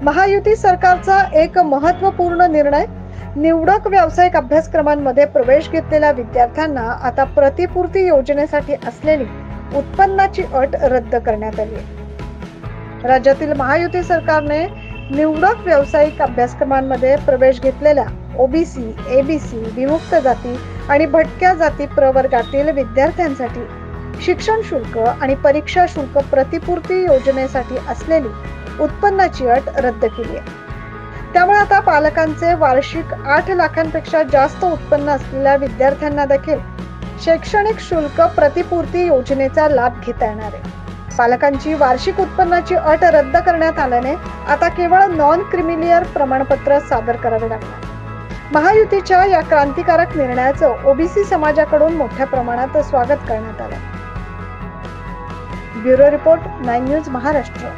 महायुती सरकारचा एक महत्त्वपूर्ण निर्णय, निवडक व्यावसायिक अभ्यासक्रमांमध्ये प्रवेश घेतलेल्या विद्यार्थ्यांना आता प्रतिपूर्ती योजनेसाठी असलेली उत्पन्नाची अट रद्द करण्यात आली आहे। राज्यातील महायुती सरकारने निवडक व्यावसायिक अभ्यासक्रमांमध्ये प्रवेश घेतलेल्या ओबीसी, एबीसी, विमुक्त जाती आणि भटक्या जाती प्रवर्गातील विद्यार्थ्यांसाठी शिक्षण शुल्क आणि परीक्षा शुल्क प्रतिपूर्ती योजनेसाठी असलेली उत्पन्नाची अट रद्द केली आहे। त्यामुळे आता पालकांचे वार्षिक 8 लाखांपेक्षा जास्त उत्पन्न असलेल्या विद्यार्थ्यांना देखील शैक्षणिक शुल्क प्रतिपूर्ती योजनेचा लाभ घेता येणार आहे। पालकांची वार्षिक उत्पन्नाची अट रद्द करण्यात आल्याने आता केवळ नॉन क्रिमिलियर प्रमाणपत्र सादर करावे लागणार। महायुतीच्या या क्रांतिकारक निर्णयाचं ओबीसी समाजाकडून मोठ्या प्रमाणात स्वागत करण्यात आलं। Bureau report, 9 news Maharashtra.